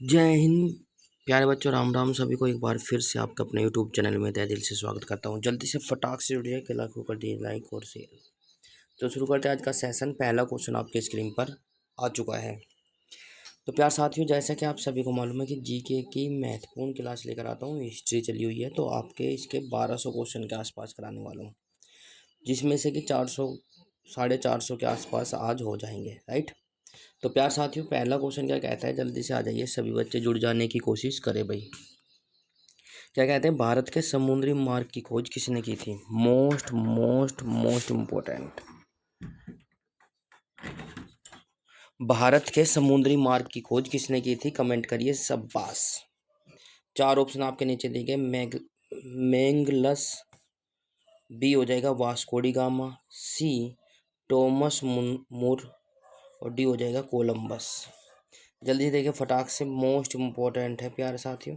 जय हिंद प्यारे बच्चों, राम राम। सभी को एक बार फिर से आपका अपने यूट्यूब चैनल में तहे दिल से स्वागत करता हूं। जल्दी से फटाक से जुड़िए, लाइक को कर दिए लाइक और शेयर। तो शुरू करते हैं आज का सेशन। पहला क्वेश्चन आपके स्क्रीन पर आ चुका है। तो प्यार साथियों, जैसा कि आप सभी को मालूम है कि जीके की महत्वपूर्ण क्लास लेकर आता हूँ। हिस्ट्री चली हुई है, तो आपके इसके 1200 क्वेश्चन के आसपास कराने वाला हूँ, जिसमें से कि 400 450 के आसपास आज हो जाएंगे। राइट। तो प्यार साथियों, पहला क्वेश्चन क्या कहता है, जल्दी से आ जाइए, सभी बच्चे जुड़ जाने की कोशिश करें भाई। क्या कहते हैं, भारत के समुद्री मार्ग की खोज किसने की थी? Most most most important. Bharat के समुद्री मार्ग की खोज किसने की थी? कमेंट करिए शाबाश। चार ऑप्शन आपके नीचे दिए गए। मेंगलस, बी हो जाएगा वास्को डी गामा, सी टॉमस मूर, और डी हो जाएगा कोलंबस। जल्दी देखिए फटाक से, मोस्ट इम्पोर्टेंट है प्यारे साथियों।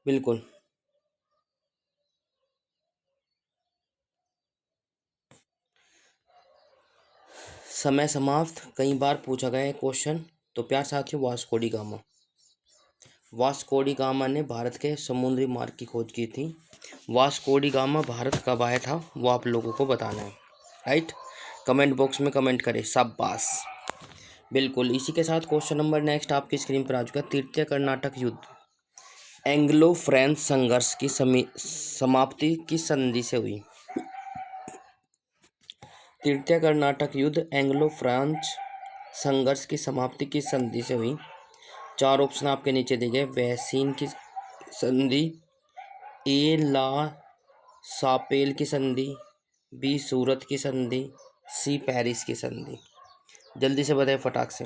बिल्कुल समय समाप्त। कई बार पूछा गया है क्वेश्चन। तो प्यार साथियों, Vasco D gamma, Vasco D gamma ने भारत के समुद्री मार्ग की खोज की थी। वास्को डी गामा भारत कब आया था वो आप लोगों को बताना है। राइट। कमेंट बॉक्स में कमेंट करें शाबाश। बिल्कुल इसी के साथ क्वेश्चन नंबर नेक्स्ट आपकी स्क्रीन पर आ चुका है। तृतीय कर्नाटक युद्ध एंग्लो फ्रेंच संघर्ष की समाप्ति किस संधि से हुई? तृतीय कर्नाटक युद्ध एंग्लो फ्रेंच संघर्ष की समाप्ति किस संधि से हुई? चार ऑप्शन आपके नीचे दिए गए। वैसीन की संधि, ए ला सापेल की संधि, बी सूरत की संधि, सी पेरिस की संधि। जल्दी से बताएं फटाक से।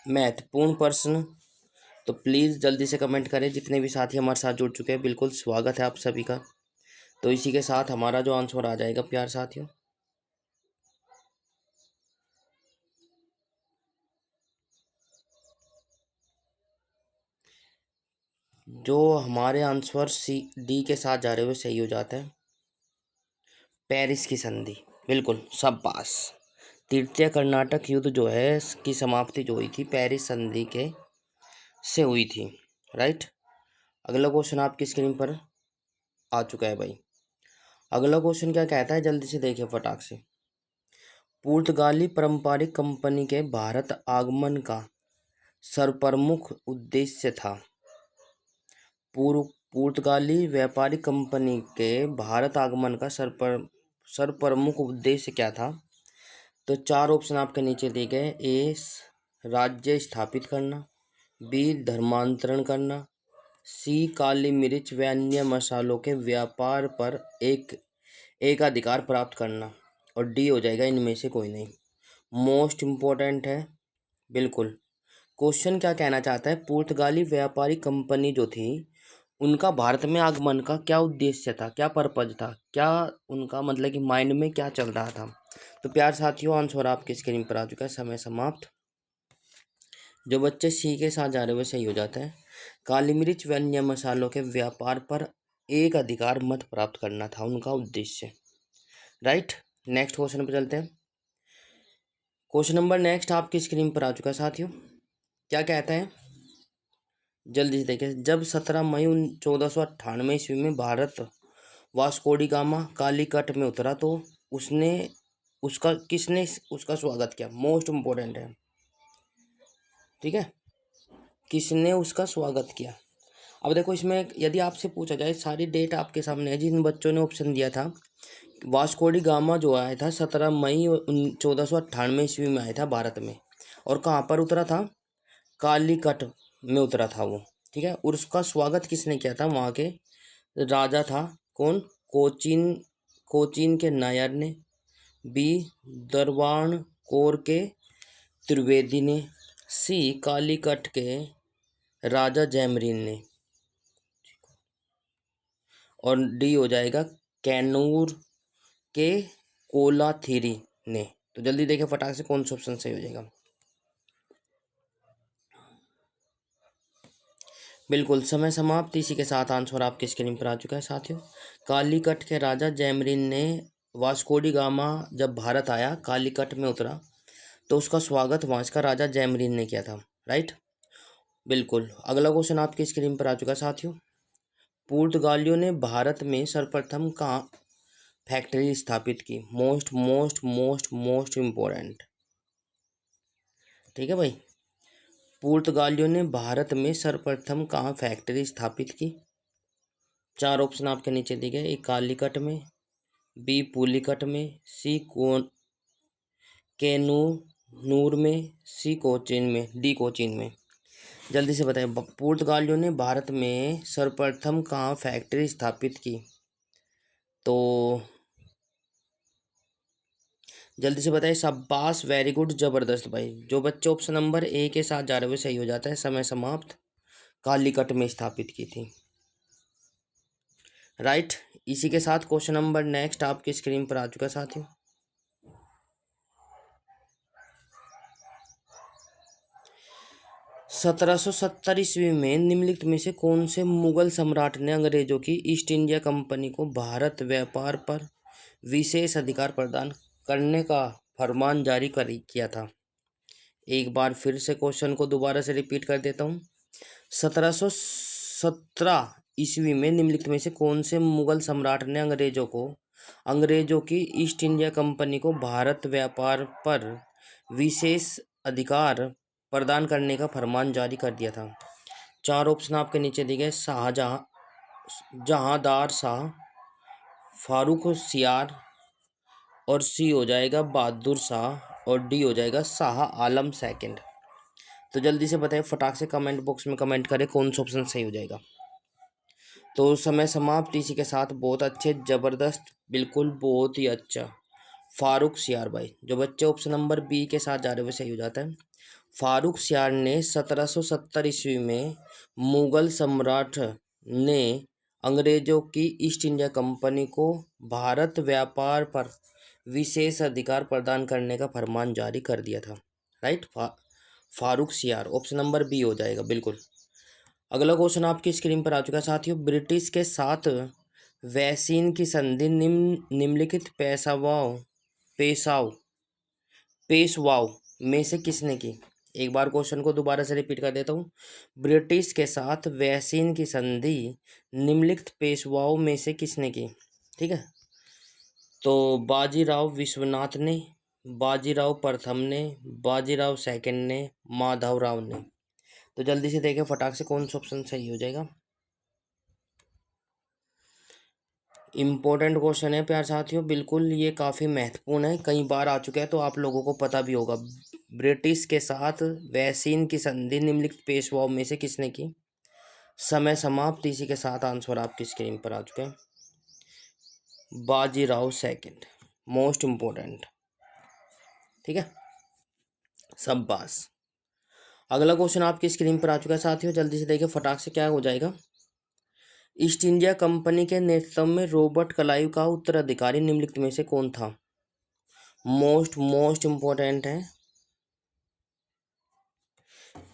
महत्वपूर्ण प्रश्न, तो प्लीज़ जल्दी से कमेंट करें। जितने भी साथी हमारे साथ जुड़ चुके हैं, बिल्कुल स्वागत है आप सभी का। तो इसी के साथ हमारा जो आंसर आ जाएगा प्यार साथियों, जो हमारे आंसर सी डी के साथ जा रहे हुए सही हो जाता है, पेरिस की संधि। बिल्कुल शाबाश। तृतीय कर्नाटक युद्ध जो है इसकी समाप्ति जो हुई थी पेरिस संधि के से हुई थी। राइट। अगला क्वेश्चन आपकी स्क्रीन पर आ चुका है भाई। अगला क्वेश्चन क्या कहता है, जल्दी से देखिए फटाक से। पुर्तगाली पारंपरिक कंपनी के भारत आगमन का सर्वप्रमुख उद्देश्य था। पुर्तगाली व्यापारिक कंपनी के भारत आगमन का सर्वप्रमुख उद्देश्य क्या था? तो चार ऑप्शन आपके नीचे दिए गए। ए राज्य स्थापित करना, बी धर्मांतरण करना, सी काली मिर्च व अन्य मसालों के व्यापार पर एक अधिकार प्राप्त करना, और डी हो जाएगा इनमें से कोई नहीं। मोस्ट इम्पोर्टेंट है। बिल्कुल क्वेश्चन क्या कहना चाहता है, पुर्तगाली व्यापारी कंपनी जो थी उनका भारत में आगमन का क्या उद्देश्य था, क्या पर्पज था, क्या उनका मतलब कि माइंड में क्या चल रहा था? तो प्यार साथियों, आंसर आपकी स्क्रीन पर आ चुका है। समय समाप्त। जो बच्चे सी के साथ जा रहे हुए सही हो जाता है। काली मिर्च व अन्य मसालों के व्यापार पर एक अधिकार मत प्राप्त करना था उनका उद्देश्य। राइट। नेक्स्ट क्वेश्चन पर चलते हैं। क्वेश्चन नंबर नेक्स्ट आपकी स्क्रीन पर आ चुका है साथियों। क्या कहता है, जल्दी से देखिए। जब 17 मई 1498 ईस्वी में Bharat Vasco D gamma Calicut में उतरा तो किसने उसका स्वागत किया? मोस्ट इम्पोर्टेंट है। ठीक है, किसने उसका स्वागत किया? अब देखो इसमें यदि आपसे पूछा जाए, सारी डेट आपके सामने है। जिन बच्चों ने ऑप्शन दिया था, वास्को डी गामा जो आया था 17 मई 1498 ईस्वी में आया था भारत में, और कहाँ पर उतरा था? कालीकट में उतरा था वो। ठीक है, और उसका स्वागत किसने किया था? वहाँ के राजा था कौन? कोचीन कोचीन के नायर ने, बी दरवान कोर के त्रिवेदी ने, सी कालीकट के राजा जैमरीन ने, और डी हो जाएगा कैनूर के कोलाथिरी ने। तो जल्दी देखें फटाक से कौन सा ऑप्शन सही हो जाएगा। बिल्कुल समय समाप्त। इसी के साथ आंसर आपकी स्क्रीन पर आ चुका है साथियों। कालीकट के राजा जैमरीन ने वास्को डी गामा जब भारत आया, कालीकट में उतरा, तो उसका स्वागत वहाँ का राजा जैमरीन ने किया था। राइट, बिल्कुल। अगला क्वेश्चन आपकी स्क्रीन पर आ चुका है साथियों। पुर्तगालियों ने भारत में सर्वप्रथम कहाँ फैक्ट्री स्थापित की? Most most most most important. ठीक है भाई, पुर्तगालियों ने भारत में सर्वप्रथम कहाँ फैक्ट्री स्थापित की? चार ऑप्शन आपके नीचे दिए गए। ए कालीकट में, बी पुलिकट में, सी केनूर में, सी कोचीन में, डी कोचीन में। जल्दी से बताएं, पुर्तगालियों ने भारत में सर्वप्रथम कहाँ फैक्ट्री स्थापित की? तो जल्दी से बताइए। शाबाश, वेरी गुड, जबरदस्त भाई। जो बच्चे ऑप्शन नंबर ए के साथ जा रहे हुए सही हो जाता है। समय समाप्त। कालीकट में स्थापित की थी। राइट, इसी के साथ क्वेश्चन नंबर नेक्स्ट आपकी स्क्रीन पर आ चुका है साथियों। 1770 ईस्वी में निम्नलिखित में से कौन से मुगल सम्राट ने अंग्रेजों की ईस्ट इंडिया कंपनी को भारत व्यापार पर विशेष अधिकार प्रदान करने का फरमान जारी किया था? एक बार फिर से क्वेश्चन को दोबारा से रिपीट कर देता हूँ। 1717 ईस्वी में निम्नलिखित में से कौन से मुगल सम्राट ने अंग्रेजों की ईस्ट इंडिया कंपनी को भारत व्यापार पर विशेष अधिकार प्रदान करने का फरमान जारी कर दिया था? चार ऑप्शन आपके नीचे दिए गए। जहांदार शाह, फारूक सियार, और सी हो जाएगा बहादुर शाह, और डी हो जाएगा शाह आलम सेकंड। तो जल्दी से बताइए, फटाक से कमेंट बॉक्स में कमेंट करें कौन सा ऑप्शन सही हो जाएगा। तो समय समाप्त। इसी के साथ बहुत अच्छे, ज़बरदस्त, बिल्कुल बहुत ही अच्छा, फारूक सियार भाई। जो बच्चे ऑप्शन नंबर बी के साथ जा रहे हुए सही हो जाता है। फारूक सियार ने 1770 ईस्वी में मुगल सम्राट ने अंग्रेजों की ईस्ट इंडिया कंपनी को भारत व्यापार पर विशेष अधिकार प्रदान करने का फरमान जारी कर दिया था। राइट, फारूक सियार, ऑप्शन नंबर बी हो जाएगा, बिल्कुल। अगला क्वेश्चन आपकी स्क्रीन पर आ चुका है साथियों। ब्रिटिश के साथ वैसीन की संधि निम्नलिखित पेशवाओं में से किसने की? एक बार क्वेश्चन को दोबारा से रिपीट कर देता हूँ। ब्रिटिश के साथ वैसीन की संधि निम्नलिखित पेशवाओं में से किसने की? ठीक है, तो बाजीराव विश्वनाथ ने, बाजीराव प्रथम ने, बाजीराव सेकंड ने, माधवराव ने। तो जल्दी से देखें फटाक से कौन सा ऑप्शन सही हो जाएगा। इम्पोर्टेंट क्वेश्चन है प्यार साथियों, बिल्कुल ये काफ़ी महत्वपूर्ण है, कई बार आ चुका है तो आप लोगों को पता भी होगा। ब्रिटिश के साथ वैसीन की संधि निम्नलिखित पेशवाओं में से किसने की? समय समाप्त। इसी के साथ आंसर आपकी स्क्रीन पर आ चुके हैं। Bajirao second, most important. ठीक है, शाबाश। अगला क्वेश्चन आपकी स्क्रीन पर आ चुका है साथियों, जल्दी से देखिए फटाक से क्या हो जाएगा। ईस्ट इंडिया कंपनी के नेतृत्व में रॉबर्ट क्लाइव का उत्तराधिकारी निम्नलिखित में से कौन था? मोस्ट इम्पोर्टेंट है।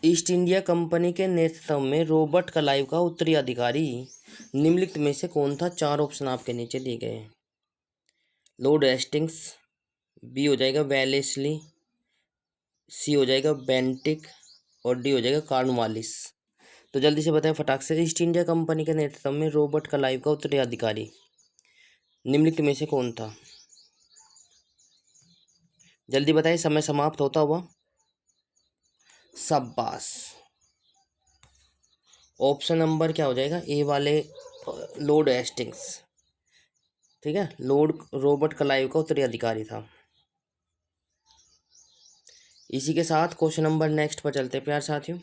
ईस्ट इंडिया कंपनी के नेतृत्व में रॉबर्ट क्लाइव का उत्तराधिकारी निम्नलिखित में से कौन था? चार ऑप्शन आपके नीचे दिए गए हैं। लॉर्ड हेस्टिंग्स, बी हो जाएगा वेलेस्ली, सी हो जाएगा बेंटिक, और डी हो जाएगा कॉर्नवालिस। तो जल्दी से बताएं फटाक से, ईस्ट इंडिया कंपनी के नेतृत्व में रॉबर्ट क्लाइव का उत्तराधिकारी निम्नलिखित में से कौन था? जल्दी बताइए, समय समाप्त होता हुआ। शाबाश, ऑप्शन नंबर क्या हो जाएगा? ए वाले, लॉर्ड हेस्टिंग्स। ठीक है, लॉर्ड रॉबर्ट क्लाइव का उत्तराधिकारी था। इसी के साथ क्वेश्चन नंबर नेक्स्ट पर चलते हैं प्यार साथियों।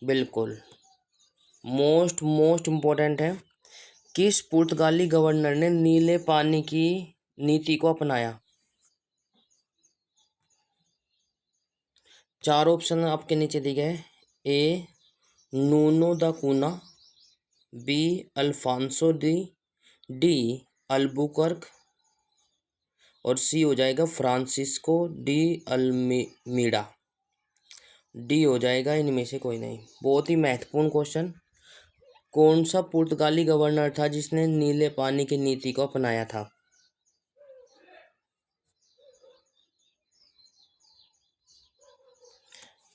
बिल्कुल मोस्ट इम्पोर्टेंट है। किस पुर्तगाली गवर्नर ने नीले पानी की नीति को अपनाया? चार ऑप्शन आपके नीचे दिए गए। ए नूनो दा कूना, बी अल्फांसो डी अल्बुकर्क, और सी हो जाएगा फ्रांसिस्को डी अल्मीडा। डी हो जाएगा इनमें से कोई नहीं। बहुत ही महत्वपूर्ण क्वेश्चन। कौन सा पुर्तगाली गवर्नर था जिसने नीले पानी की नीति को अपनाया था?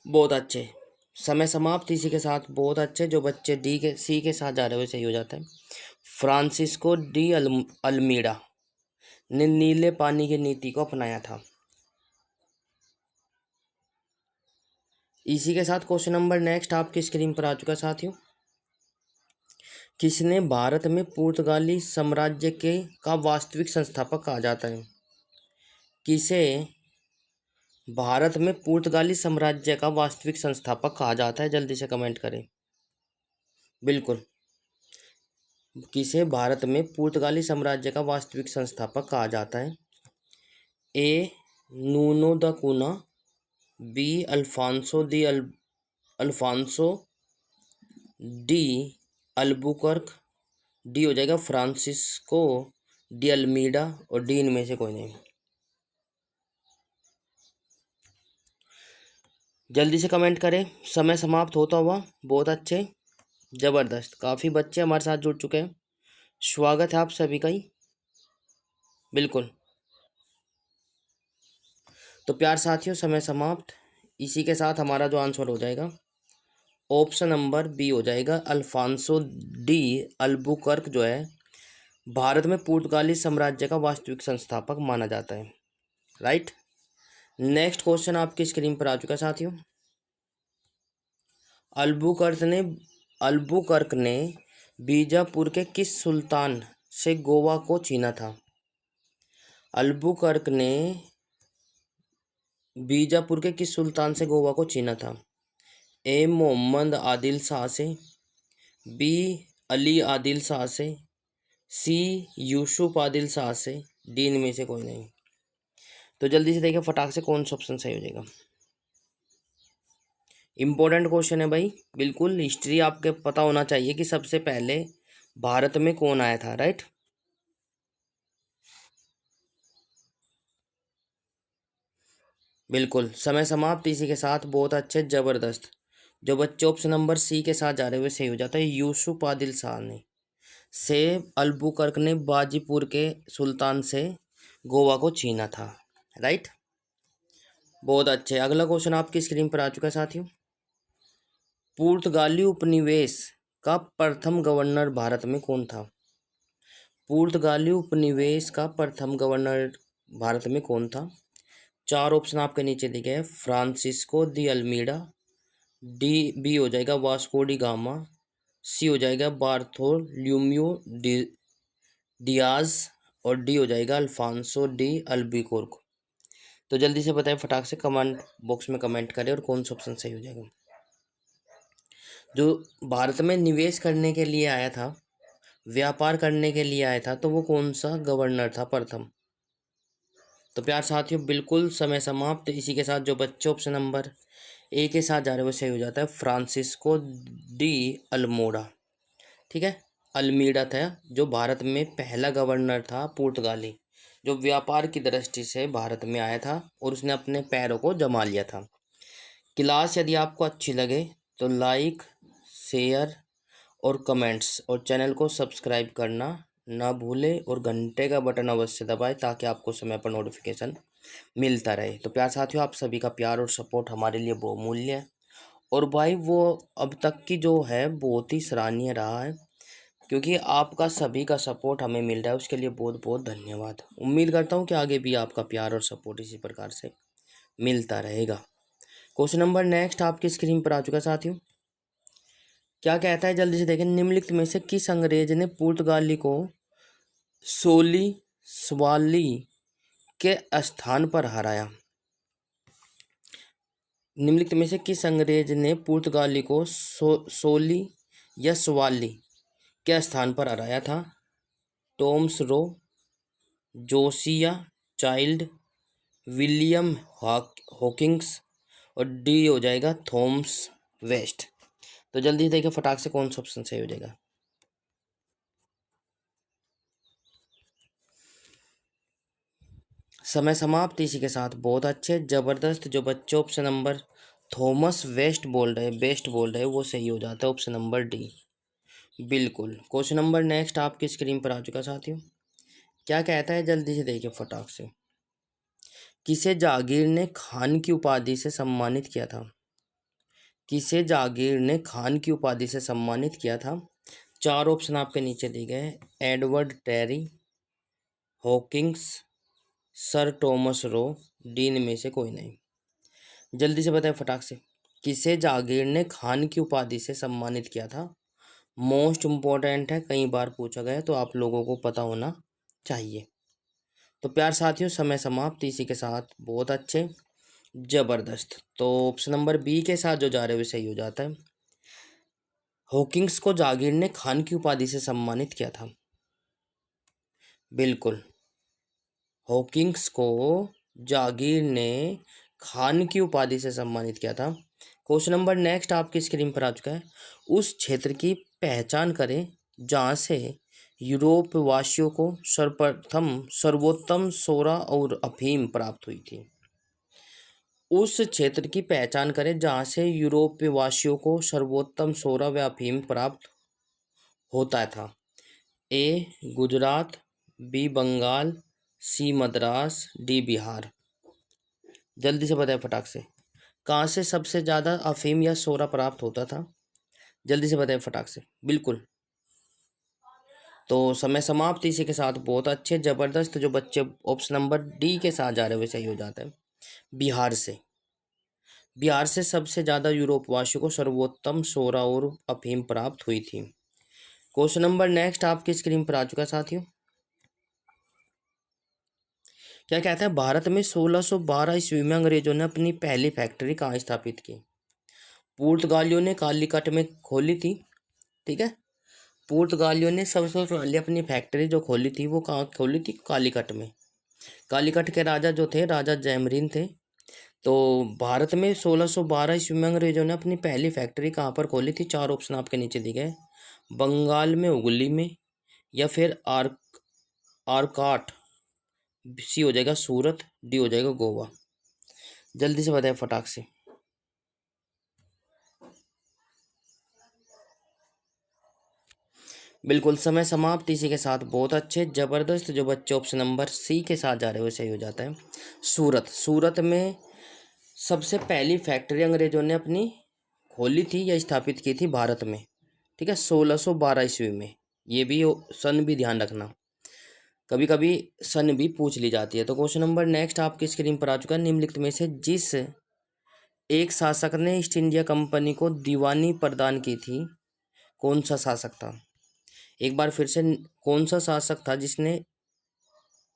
बहुत अच्छे। समय समाप्त। इसी के साथ बहुत अच्छे। जो बच्चे डी के सी के साथ जा रहे हो सही हो जाता है। फ्रांसिस्को डी अल्मीडा ने नीले पानी की नीति को अपनाया था। इसी के साथ क्वेश्चन नंबर नेक्स्ट आपकी स्क्रीन पर आ चुका है साथियों। किसने भारत में पुर्तगाली साम्राज्य के का वास्तविक संस्थापक कहा जाता है? किसे भारत में पुर्तगाली साम्राज्य का वास्तविक संस्थापक कहा जाता है? जल्दी से कमेंट करें। बिल्कुल, किसे भारत में पुर्तगाली साम्राज्य का वास्तविक संस्थापक कहा जाता है? A Nuno da Cunha, B Alfonso, de Albuquerque, D हो जाएगा फ्रांसिस्को डी अल्मीडा, और डी इनमें से कोई नहीं। जल्दी से कमेंट करें। समय समाप्त होता हुआ। बहुत अच्छे, ज़बरदस्त। काफ़ी बच्चे हमारे साथ जुड़ चुके हैं। स्वागत है आप सभी का ही। बिल्कुल, तो प्यार साथियों समय समाप्त। इसी के साथ हमारा जो आंसर हो जाएगा ऑप्शन नंबर बी हो जाएगा। अल्फांसो डी अल्बुकर्क जो है भारत में पुर्तगाली साम्राज्य का वास्तविक संस्थापक माना जाता है। राइट। नेक्स्ट क्वेश्चन आपकी स्क्रीन पर आ चुका है साथियों। अल्बुकर्क ने बीजापुर के किस सुल्तान से गोवा को छीना था? अल्बुकर्क ने बीजापुर के किस सुल्तान से गोवा को छीना था? ए मोहम्मद आदिल शाह से, बी अली आदिल शाह से, सी यूसुफ आदिल शाह से, डी इनमें से कोई नहीं। तो जल्दी से देखिए फटाक से कौन सा ऑप्शन सही हो जाएगा। इम्पोर्टेंट क्वेश्चन है भाई। बिल्कुल हिस्ट्री आपके पता होना चाहिए कि सबसे पहले भारत में कौन आया था। राइट। बिल्कुल समय समाप्त। इसी के साथ बहुत अच्छे, ज़बरदस्त। जो बच्चे ऑप्शन नंबर सी के साथ जा रहे हुए सही हो जाता है। यूसुफ आदिल शाह ने से अल्बुकर्क ने बाजीपुर के सुल्तान से गोवा को छीना था। राइट। बहुत अच्छे। अगला क्वेश्चन आपकी स्क्रीन पर आ चुका है साथियों। पुर्तगाली उपनिवेश का प्रथम गवर्नर भारत में कौन था? पुर्तगाली उपनिवेश का प्रथम गवर्नर भारत में कौन था? चार ऑप्शन आपके नीचे दिए गए। Francisco de Almeida, D B हो जाएगा वास्को डी गामा, सी हो जाएगा बार्थोल्यूम्यू डियाज, और डी हो जाएगा अल्फांसो डी अल्बुकर्क। तो जल्दी से बताएं फटाक से कमेंट बॉक्स में कमेंट करें और कौन सा ऑप्शन सही हो जाएगा। जो भारत में निवेश करने के लिए आया था, व्यापार करने के लिए आया था, तो वो कौन सा गवर्नर था प्रथम? तो प्यार साथियों बिल्कुल समय समाप्त। इसी के साथ जो बच्चे ऑप्शन नंबर ए के साथ जा रहे हैं वो सही हो जाता है। Francisco de Almora. ठीक है, अल्मीडा था जो भारत में पहला गवर्नर था पुर्तगाली, जो व्यापार की दृष्टि से भारत में आया था और उसने अपने पैरों को जमा लिया था। क्लास यदि आपको अच्छी लगे तो लाइक, शेयर और कमेंट्स और चैनल को सब्सक्राइब करना ना भूले और घंटे का बटन अवश्य दबाएं ताकि आपको समय पर नोटिफिकेशन मिलता रहे। तो प्यार साथियों आप सभी का प्यार और सपोर्ट हमारे लिए बहुमूल्य है और भाई वो अब तक की जो है बहुत ही सराहनीय रहा है, क्योंकि आपका सभी का सपोर्ट हमें मिल रहा है। उसके लिए बहुत बहुत धन्यवाद। उम्मीद करता हूँ कि आगे भी आपका प्यार और सपोर्ट इसी प्रकार से मिलता रहेगा। क्वेश्चन नंबर नेक्स्ट आपकी स्क्रीन पर आ चुका है साथियों। क्या कहता है जल्दी से देखें। निम्नलिखित में से किस अंग्रेज ने पुर्तगाली को सोली स्वाली के स्थान पर हराया? निम्नलिखित में से किस अंग्रेज ने पुर्तगाली को सोली या स्वाली के स्थान पर हराया था? Thomas Roe, Josiah Child, William Hawkins, और डी हो जाएगा थॉमस वेस्ट। तो जल्दी देखिए फटाक से कौन सा ऑप्शन सही हो जाएगा। समय समाप्त। इसी के साथ बहुत अच्छे, ज़बरदस्त। जो बच्चे ऑप्शन नंबर थॉमस वेस्ट बोल रहे बेस्ट बोल रहे वो सही हो जाता है ऑप्शन नंबर डी। बिल्कुल। क्वेश्चन नंबर नेक्स्ट आपकी स्क्रीन पर आ चुका साथियों। क्या कहता है जल्दी से देखिए फटाक से। किसे जागीर ने खान की उपाधि से सम्मानित किया था? किसे जागीर ने खान की उपाधि से सम्मानित किया था? चार ऑप्शन आपके नीचे दिए गए हैं। Edward Terry, Hawkins, sir Thomas Roe, D इनमें से कोई नहीं। जल्दी से बताएं फटाक से। किसे जागीर ने खान की उपाधि से सम्मानित किया था? मोस्ट इम्पोर्टेंट है, कई बार पूछा गया है, तो आप लोगों को पता होना चाहिए। तो प्यार साथियों, समय समाप्त इसी के साथ। बहुत अच्छे, जबरदस्त। तो ऑप्शन नंबर बी के साथ जो जा रहे हैं वो सही हो जाता है। हॉकिंस को जागीर ने खान की उपाधि से सम्मानित किया था। बिल्कुल, हॉकिंस को जागीर ने खान की उपाधि से सम्मानित किया था। क्वेश्चन नंबर नेक्स्ट आपकी स्क्रीन पर आ चुका है। उस क्षेत्र की पहचान करें जहाँ से यूरोप वासियों को सर्वप्रथम सर्वोत्तम सोरा और अफीम प्राप्त हुई थी। उस क्षेत्र की पहचान करें जहाँ से यूरोपीय वासियों को सर्वोत्तम सोरा व अफीम प्राप्त होता था। ए गुजरात, बी बंगाल, सी मद्रास, डी बिहार। जल्दी से बताएं फटाक से। कहाँ से सबसे ज़्यादा अफीम या सोरा प्राप्त होता था? जल्दी से बताएं फटाक से। बिल्कुल, तो समय समाप्त इसी के साथ। बहुत अच्छे, ज़बरदस्त। जो बच्चे ऑप्शन नंबर डी के साथ जा रहे हैं वे सही हो जाता है। बिहार से। बिहार से सबसे ज़्यादा यूरोपवासियों को सर्वोत्तम सोरा और अफीम प्राप्त हुई थी। क्वेश्चन नंबर नेक्स्ट आपकी स्क्रीन पर आ चुका है साथियों। क्या कहता है? भारत में 1612 ईस्वी में अंग्रेजों ने अपनी पहली फैक्ट्री कहाँ स्थापित की? पुर्तगालियों ने कालीकट में खोली थी। ठीक है, पुर्तगालियों ने सबसे पहले अपनी फैक्ट्री जो खोली थी वो कहाँ खोली थी? कालीकट में। कालीकट के राजा जो थे, राजा जयमरीन थे। तो भारत में 1612 ईस्वी में अंग्रेजों ने अपनी पहली फैक्ट्री कहाँ पर खोली थी? चार ऑप्शन आपके नीचे दिए गए। बंगाल में, हुगली में, या फिर आरकाट, सी हो जाएगा सूरत, डी हो जाएगा गोवा। जल्दी से बताएं फटाक से। बिल्कुल, समय समाप्त इसी के साथ। बहुत अच्छे, जबरदस्त। जो बच्चे ऑप्शन नंबर सी के साथ जा रहे हो वो सही हो जाता है। सूरत। सूरत में सबसे पहली फैक्ट्री अंग्रेजों ने अपनी खोली थी या स्थापित की थी भारत में। ठीक है, 1612 ईस्वी में। ये भी सन भी ध्यान रखना, कभी कभी सन भी पूछ ली जाती है। तो क्वेश्चन नंबर नेक्स्ट आपकी स्क्रीन पर आ चुका है। निम्नलिखित में से जिस एक शासक ने ईस्ट इंडिया कंपनी को दीवानी प्रदान की थी, कौन सा शासक था? एक बार फिर से, कौन सा शासक था जिसने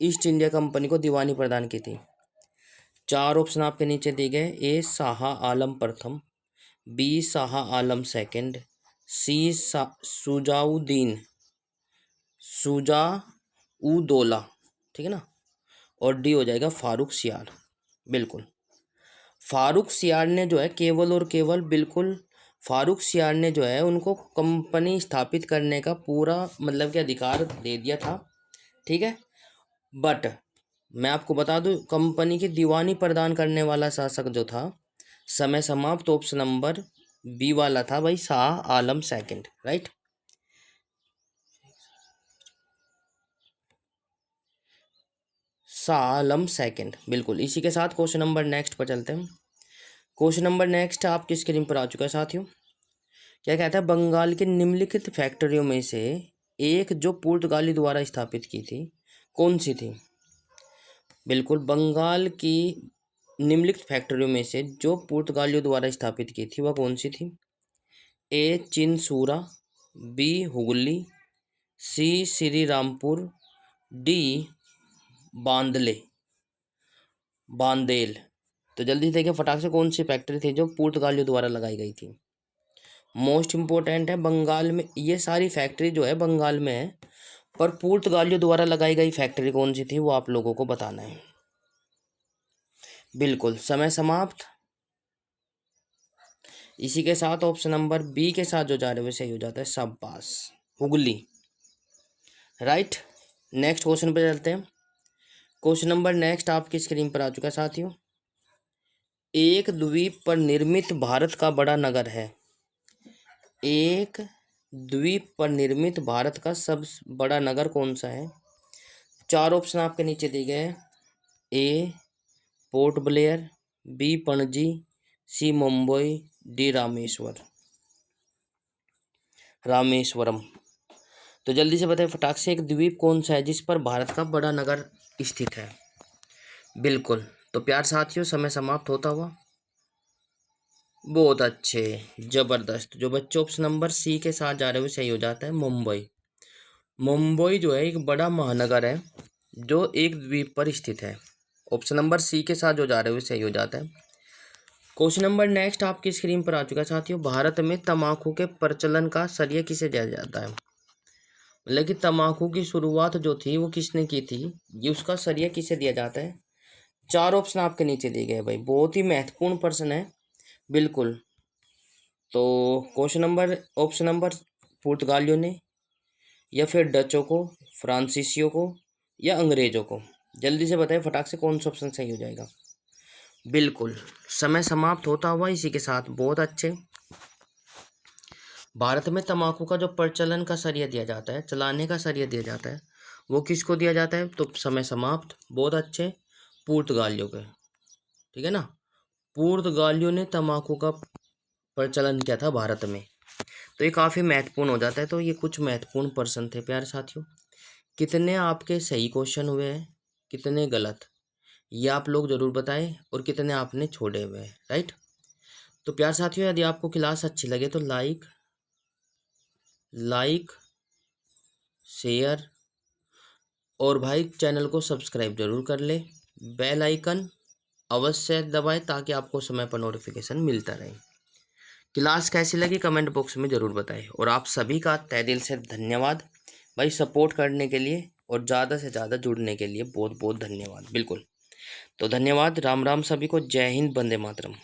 ईस्ट इंडिया कंपनी को दीवानी प्रदान की थी? चार ऑप्शन आपके नीचे दिए गए। ए शाह आलम प्रथम, बी शाह आलम सेकंड, सी सुजाउद्दीन सुजाउदौला, ठीक है ना, और डी हो जाएगा फारूक सियार। बिल्कुल, फारूक सियार ने जो है केवल और केवल, बिल्कुल, फारूक सियार ने जो है उनको कंपनी स्थापित करने का पूरा मतलब कि अधिकार दे दिया था। ठीक है, बट मैं आपको बता दूं, कंपनी की दीवानी प्रदान करने वाला शासक जो था, समय समाप्त, ऑप्शन नंबर बी वाला था भाई, Shah Alam second. Right, Shah Alam second, बिल्कुल। इसी के साथ क्वेश्चन नंबर नेक्स्ट पर चलते हैं। क्वेश्चन नंबर नेक्स्ट आपकी स्क्रीन पर आ चुका है साथियों। क्या कहता है? बंगाल की निम्नलिखित फैक्ट्रियों में से एक जो पुर्तगाली द्वारा स्थापित की थी, कौन सी थी? बिल्कुल, बंगाल की निम्नलिखित फैक्ट्रियों में से जो पुर्तगालियों द्वारा स्थापित की थी वह कौन सी थी? ए चिनसूरा, बी हुगली, सी श्री रामपुर, डी बांदले बांदेल। तो जल्दी से देखिए फटाक से, कौन सी फैक्ट्री थी जो पुर्तगालियों द्वारा लगाई गई थी? मोस्ट इम्पोर्टेंट है, बंगाल में ये सारी फैक्ट्री जो है बंगाल में है, पर पुर्तगालियों द्वारा लगाई गई फैक्ट्री कौन सी थी वो आप लोगों को बताना है। बिल्कुल, समय समाप्त इसी के साथ। ऑप्शन नंबर बी के साथ जो जा रहे हैं वो सही हो जाता है। शाबाश, हुगली। राइट, नेक्स्ट क्वेश्चन पे चलते हैं। क्वेश्चन नंबर नेक्स्ट आपकी स्क्रीन पर आ चुका है साथियों। एक द्वीप पर निर्मित भारत का बड़ा नगर है। एक द्वीप पर निर्मित भारत का सबसे बड़ा नगर कौन सा है? चार ऑप्शन आपके नीचे दिए गए हैं। ए पोर्ट ब्लेयर, बी पणजी, सी मुंबई, डी रामेश्वरम। तो जल्दी से बताइए फटाक से, एक द्वीप कौन सा है जिस पर भारत का बड़ा नगर स्थित है? बिल्कुल। तो प्यार साथियों, समय समाप्त होता हुआ। बहुत अच्छे, जबरदस्त। जो बच्चे ऑप्शन नंबर सी के साथ जा रहे हो सही हो जाता है, मुंबई। मुंबई जो है एक बड़ा महानगर है जो एक द्वीप पर स्थित है। ऑप्शन नंबर सी के साथ जो जा रहे हो सही हो जाता है। क्वेश्चन नंबर नेक्स्ट आपकी स्क्रीन पर आ चुका है साथियों। भारत में तम्बाकू के प्रचलन का श्रेय किसे दिया जाता है? मतलब कि तम्बाकू की शुरुआत जो थी वो किसने की थी, ये उसका श्रेय किसे दिया जाता है? चार ऑप्शन आपके नीचे दिए गए भाई, बहुत ही महत्वपूर्ण प्रश्न है। बिल्कुल। तो क्वेश्चन नंबर ऑप्शन नंबर, पुर्तगालियों ने, या फिर डचों को, फ्रांसीसियों को, या अंग्रेजों को? जल्दी से बताएं फटाक से, कौन सा ऑप्शन सही हो जाएगा? बिल्कुल। समय समाप्त होता हुआ इसी के साथ। बहुत अच्छे। भारत में तम्बाकू का जो प्रचलन का श्रेय दिया जाता है, चलाने का श्रेय दिया जाता है, वो किसको दिया जाता है? तो समय समाप्त। बहुत अच्छे, पुर्तगालियों के। ठीक है ना, पुर्तगालियों ने तम्बाकू का प्रचलन किया था भारत में। तो ये काफ़ी महत्वपूर्ण हो जाता है। तो ये कुछ महत्वपूर्ण प्रश्न थे प्यारे साथियों। कितने आपके सही क्वेश्चन हुए हैं, कितने गलत, ये आप लोग जरूर बताएं, और कितने आपने छोड़े हुए हैं, राइट। तो प्यारे साथियों, यदि आपको क्लास अच्छी लगे तो लाइक शेयर और भाई चैनल को सब्सक्राइब जरूर कर ले। बेल आइकन अवश्य दबाएं ताकि आपको समय पर नोटिफिकेशन मिलता रहे। क्लास कैसी लगी कमेंट बॉक्स में ज़रूर बताएं। और आप सभी का तहे दिल से धन्यवाद भाई, सपोर्ट करने के लिए और ज़्यादा से ज़्यादा जुड़ने के लिए बहुत बहुत धन्यवाद। बिल्कुल। तो धन्यवाद। राम राम सभी को। जय हिंद, वंदे मातरम।